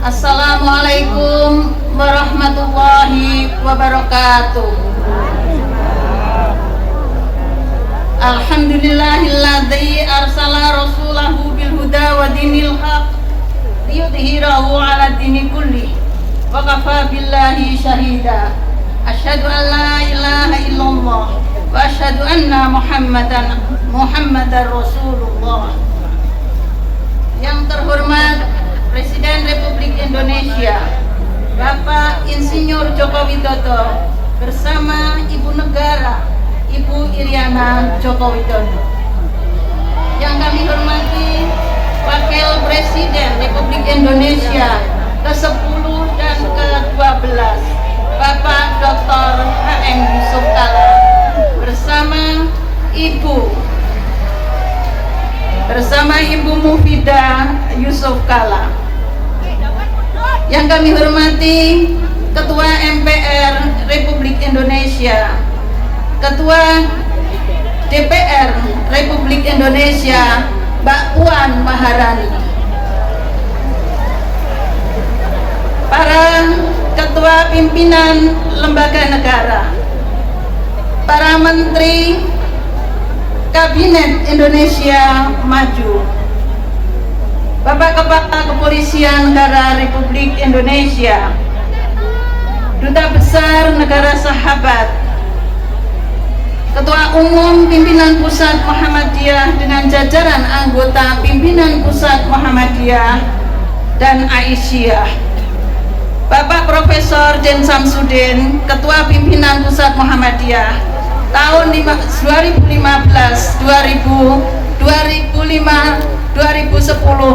Assalamualaikum warahmatullahi wabarakatuh. Alhamdulillahilladzi arsala rasulahu bil huda wa dinil haq liyudhhirahu 'ala dini kulli wa kafa billahi syahida. Asyhadu an la ilaha illallah wa asyhadu anna Muhammadar Rasulullah. Yang terhormat Presiden Republik Indonesia Bapak Insinyur Joko Widodo bersama Ibu Negara Ibu Iriana Joko Widodo. Yang kami hormati Wakil Presiden Republik Indonesia ke-10 dan ke-12 Bapak Dr. H.M. Yusuf Kala bersama Ibu Mufidah Yusuf Kala. Yang kami hormati Ketua MPR Republik Indonesia, Ketua DPR Republik Indonesia Mbak Puan Maharani, para ketua pimpinan lembaga negara, para menteri Kabinet Indonesia Maju, Bapak Kepala Kepolisian Negara Republik Indonesia, Duta Besar Negara Sahabat, Ketua Umum Pimpinan Pusat Muhammadiyah dengan jajaran anggota Pimpinan Pusat Muhammadiyah dan Aisyah, Bapak Profesor Den Samsudin, Ketua Pimpinan Pusat Muhammadiyah tahun 2015, 2010, 2015,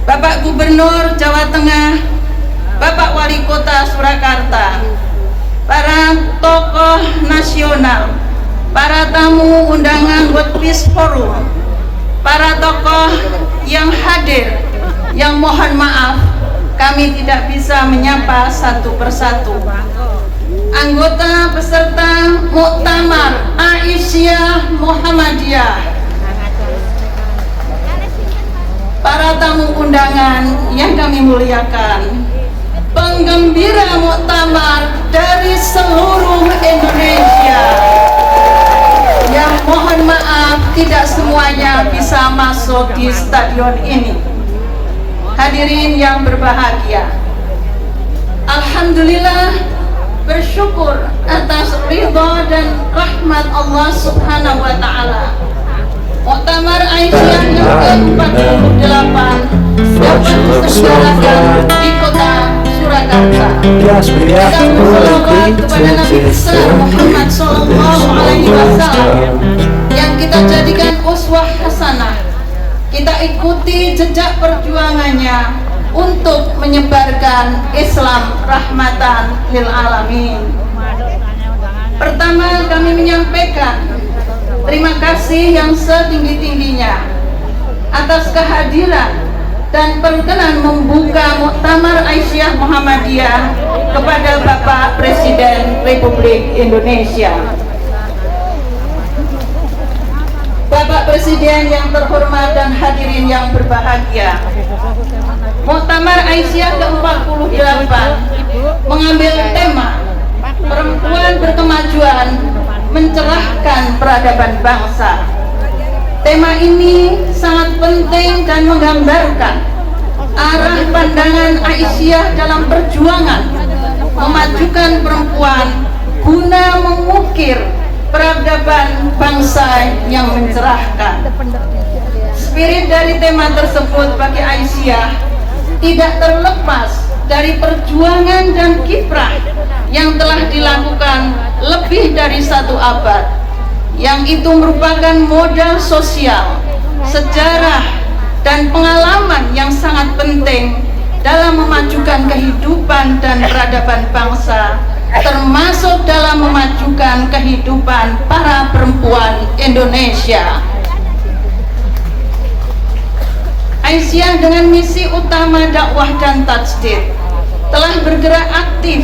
Bapak Gubernur Jawa Tengah, Bapak Wali Kota Surakarta, para tokoh nasional, para tamu undangan World Peace Forum, para tokoh yang hadir, yang mohon maaf kami tidak bisa menyapa satu persatu. Anggota peserta Muktamar Aisyah Muhammadiyah, para tamu undangan yang kami muliakan, penggembira muktamar dari seluruh Indonesia yang mohon maaf tidak semuanya bisa masuk di stadion ini. Hadirin yang berbahagia, alhamdulillah, bersyukur atas ridha dan rahmat Allah Subhanahu wa Ta'ala, Muktamar Aisyah yang ke-48 dapat diselenggarakan di kota Surakarta. Kita berselawat kepada Nabi besar Muhammad Sallallahu Alaihi Wasallam yang kita jadikan uswah hasanah. Kita ikuti jejak perjuangannya untuk menyebarkan Islam rahmatan lil alamin. Pertama, kami menyampaikan terima kasih yang setinggi-tingginya atas kehadiran dan perkenan membuka Muktamar Aisyah Muhammadiyah kepada Bapak Presiden Republik Indonesia. Bapak Presiden yang terhormat dan hadirin yang berbahagia, Muktamar Aisyah ke-48 mengambil tema perempuan berkemajuan mencerahkan peradaban bangsa. Tema ini sangat penting dan menggambarkan arah pandangan Aisyah dalam perjuangan memajukan perempuan guna mengukir peradaban bangsa yang mencerahkan. Spirit dari tema tersebut bagi Aisyah tidak terlepas dari perjuangan dan kiprah yang telah dilakukan lebih dari 1 abad, yang itu merupakan modal sosial, sejarah, dan pengalaman yang sangat penting dalam memajukan kehidupan dan peradaban bangsa, termasuk dalam memajukan kehidupan para perempuan Indonesia. Aisyah dengan misi utama dakwah dan tajdid telah bergerak aktif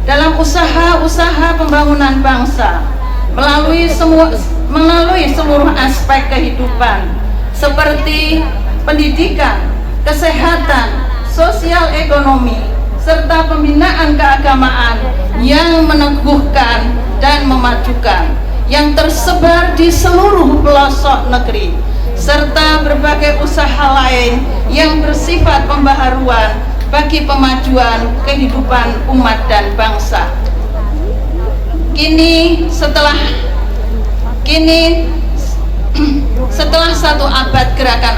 dalam usaha-usaha pembangunan bangsa melalui seluruh aspek kehidupan seperti pendidikan, kesehatan, sosial ekonomi, serta pembinaan keagamaan yang meneguhkan dan memajukan, yang tersebar di seluruh pelosok negeri, serta berbagai usaha lain yang bersifat pembaharuan bagi pemajuan kehidupan umat dan bangsa. Kini setelah satu abad gerakan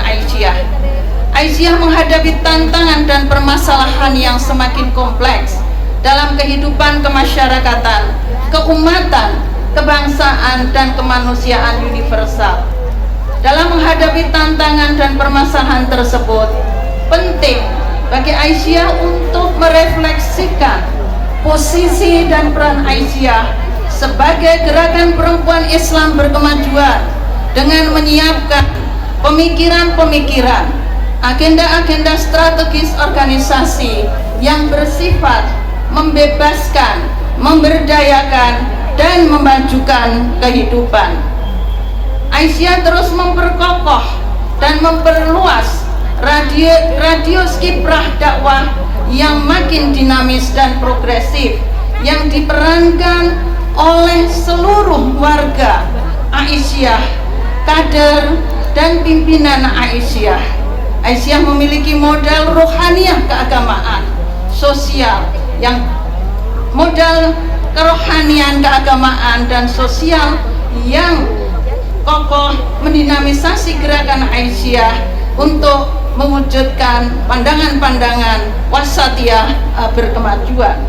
Aisyah menghadapi tantangan dan permasalahan yang semakin kompleks dalam kehidupan kemasyarakatan, keumatan, kebangsaan, dan kemanusiaan universal. Dalam menghadapi tantangan dan permasalahan tersebut, penting bagi Aisyah untuk merefleksikan posisi dan peran Aisyah sebagai gerakan perempuan Islam berkemajuan dengan menyiapkan pemikiran-pemikiran, agenda-agenda strategis organisasi yang bersifat membebaskan, memberdayakan, dan memajukan kehidupan. Aisyah terus memperkokoh dan memperluas radius kiprah dakwah yang makin dinamis dan progresif yang diperankan oleh seluruh warga Aisyah, kader dan pimpinan Aisyah. Aisyah memiliki modal rohaniah keagamaan, sosial, yang modal kerohanian keagamaan dan sosial yang kokoh mendinamisasi gerakan Aisyah untuk mewujudkan pandangan-pandangan wasatiyah berkemajuan.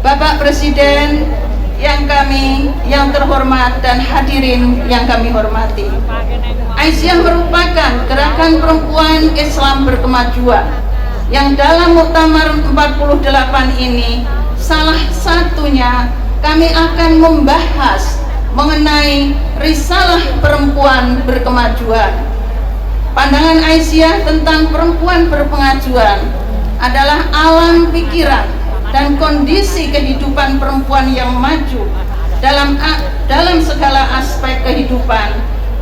Bapak Presiden yang terhormat dan hadirin yang kami hormati, Aisyah merupakan gerakan perempuan Islam berkemajuan yang dalam Muktamar 48 ini salah satunya kami akan membahas mengenai risalah perempuan berkemajuan. Pandangan Aisyah tentang perempuan berpengajuan adalah alam pikiran dan kondisi kehidupan perempuan yang maju dalam segala aspek kehidupan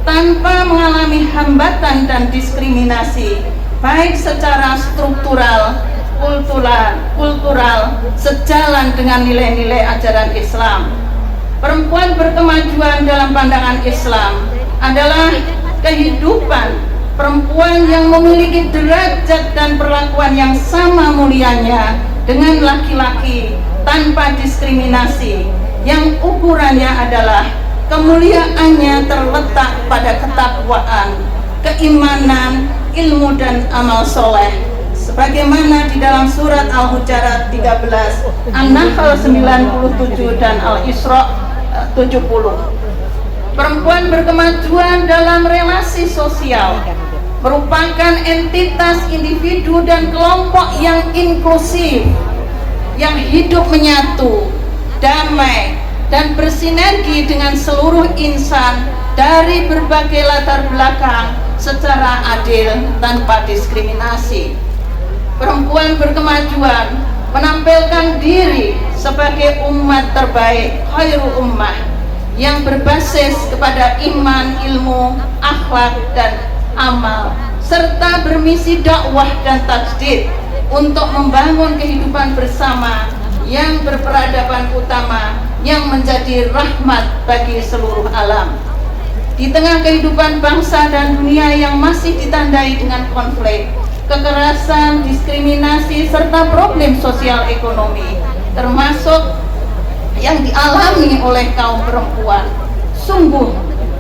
tanpa mengalami hambatan dan diskriminasi, baik secara struktural, kultural, sejalan dengan nilai-nilai ajaran Islam. Perempuan berkemajuan dalam pandangan Islam adalah kehidupan perempuan yang memiliki derajat dan perlakuan yang sama mulianya dengan laki-laki tanpa diskriminasi, yang ukurannya adalah kemuliaannya terletak pada ketakwaan, keimanan, ilmu dan amal soleh, sebagaimana di dalam surat Al-Hujurat 13, An-Nahl 97 dan Al-Isra 70. Perempuan berkemajuan dalam relasi sosial merupakan entitas individu dan kelompok yang inklusif, yang hidup menyatu, damai, dan bersinergi dengan seluruh insan dari berbagai latar belakang secara adil tanpa diskriminasi. Perempuan berkemajuan menampilkan diri sebagai umat terbaik, khairul ummah, yang berbasis kepada iman, ilmu, akhlak, dan amal, serta bermisi dakwah dan tajdid untuk membangun kehidupan bersama yang berperadaban utama yang menjadi rahmat bagi seluruh alam. Di tengah kehidupan bangsa dan dunia yang masih ditandai dengan konflik, kekerasan, diskriminasi, serta problem sosial ekonomi, termasuk yang dialami oleh kaum perempuan, sungguh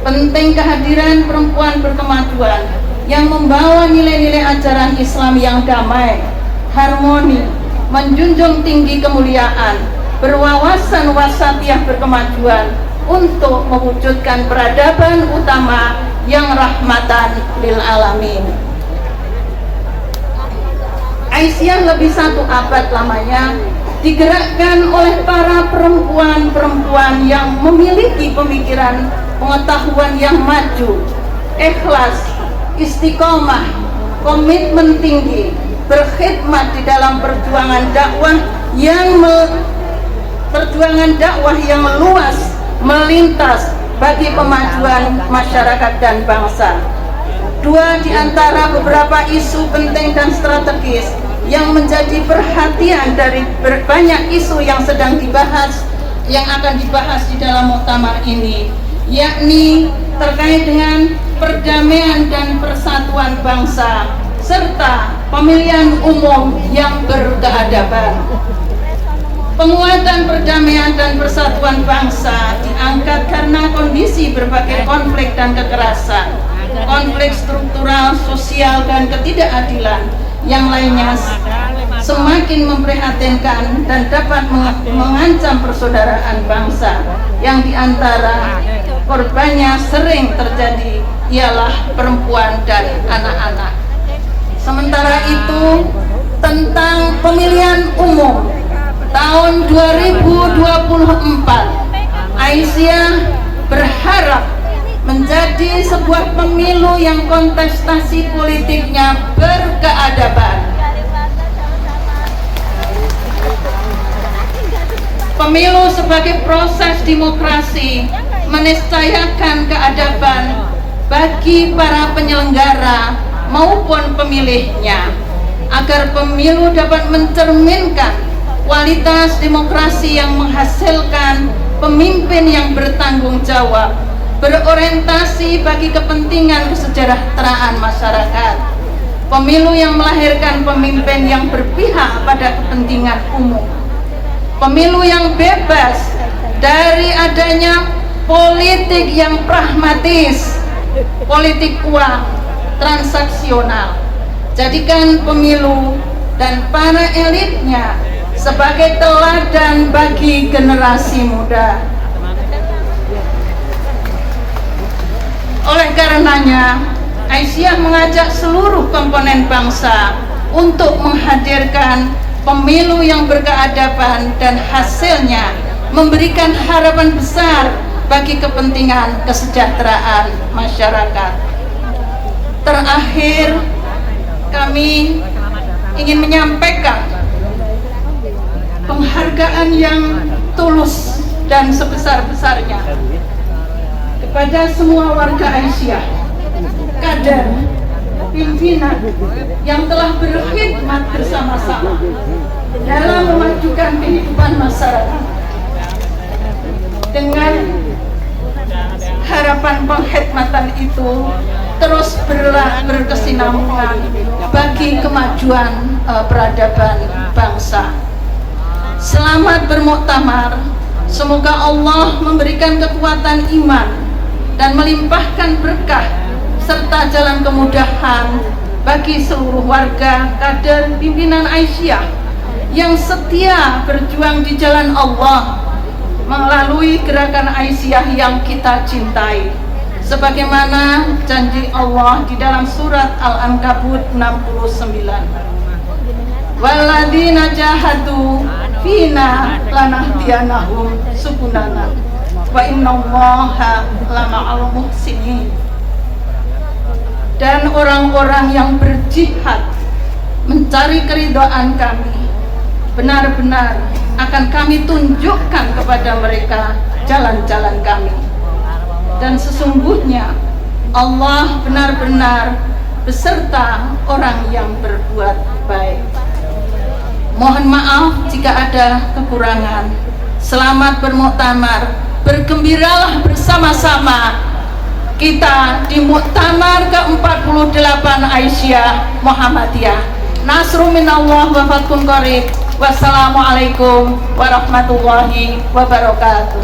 penting kehadiran perempuan berkemajuan yang membawa nilai-nilai ajaran Islam yang damai, harmoni, menjunjung tinggi kemuliaan, berwawasan wasatiyah berkemajuan untuk mewujudkan peradaban utama yang rahmatan lil alamin. Aisyah lebih satu abad lamanya digerakkan oleh para perempuan-perempuan yang memiliki pemikiran, pengetahuan yang maju, ikhlas, istiqomah, komitmen tinggi, berkhidmat di dalam perjuangan dakwah yang luas, melintas bagi pemajuan masyarakat dan bangsa. Dua di antara beberapa isu penting dan strategis yang menjadi perhatian dari banyak isu yang sedang dibahas, yang akan dibahas di dalam muktamar ini, yakni terkait dengan perdamaian dan persatuan bangsa serta pemilihan umum yang berkeadaban. Penguatan perdamaian dan persatuan bangsa diangkat karena kondisi berbagai konflik dan kekerasan, konflik struktural, sosial, dan ketidakadilan yang lainnya semakin memprihatinkan dan dapat mengancam persaudaraan bangsa, yang diantara korbannya sering terjadi ialah perempuan dan anak-anak. Sementara itu, tentang pemilihan umum tahun 2024, Aisyah berharap menjadi sebuah pemilu yang kontestasi politiknya berkeadaban. Pemilu sebagai proses demokrasi meniscayakan keadaban bagi para penyelenggara maupun pemilihnya, agar pemilu dapat mencerminkan kualitas demokrasi yang menghasilkan pemimpin yang bertanggung jawab, berorientasi bagi kepentingan kesejahteraan masyarakat, pemilu yang melahirkan pemimpin yang berpihak pada kepentingan umum, pemilu yang bebas dari adanya politik yang pragmatis, politik uang, transaksional. Jadikan pemilu dan para elitnya sebagai teladan bagi generasi muda. Oleh karenanya, Aisyah mengajak seluruh komponen bangsa untuk menghadirkan pemilu yang berkeadaban dan hasilnya memberikan harapan besar bagi kepentingan kesejahteraan masyarakat. Terakhir, kami ingin menyampaikan penghargaan yang tulus dan sebesar-besarnya kepada semua warga Aisyah, kader, pimpinan yang telah berkhidmat bersama-sama dalam memajukan kehidupan masyarakat. Dengan harapan pengkhidmatan itu terus berkesinambungan bagi kemajuan peradaban bangsa. Selamat bermuktamar. Semoga Allah memberikan kekuatan iman dan melimpahkan berkah serta jalan kemudahan bagi seluruh warga, kader, pimpinan Aisyah yang setia berjuang di jalan Allah melalui gerakan Aisyah yang kita cintai, sebagaimana janji Allah di dalam surat Al-Ankabut 69. Walladzina jahadu fina lanahdiyanahum subulana wa innallaha lama'al muhsinin. Dan orang-orang yang berjihad mencari keridhaan kami, benar-benar akan kami tunjukkan kepada mereka jalan-jalan kami. Dan sesungguhnya Allah benar-benar beserta orang yang berbuat baik. Mohon maaf jika ada kekurangan. Selamat bermuktamar. Bergembiralah bersama-sama kita di muktamar ke-48 Aisyah Muhammadiyah. Nasru minallah wa fathun qarib. Wassalamualaikum warahmatullahi wabarakatuh.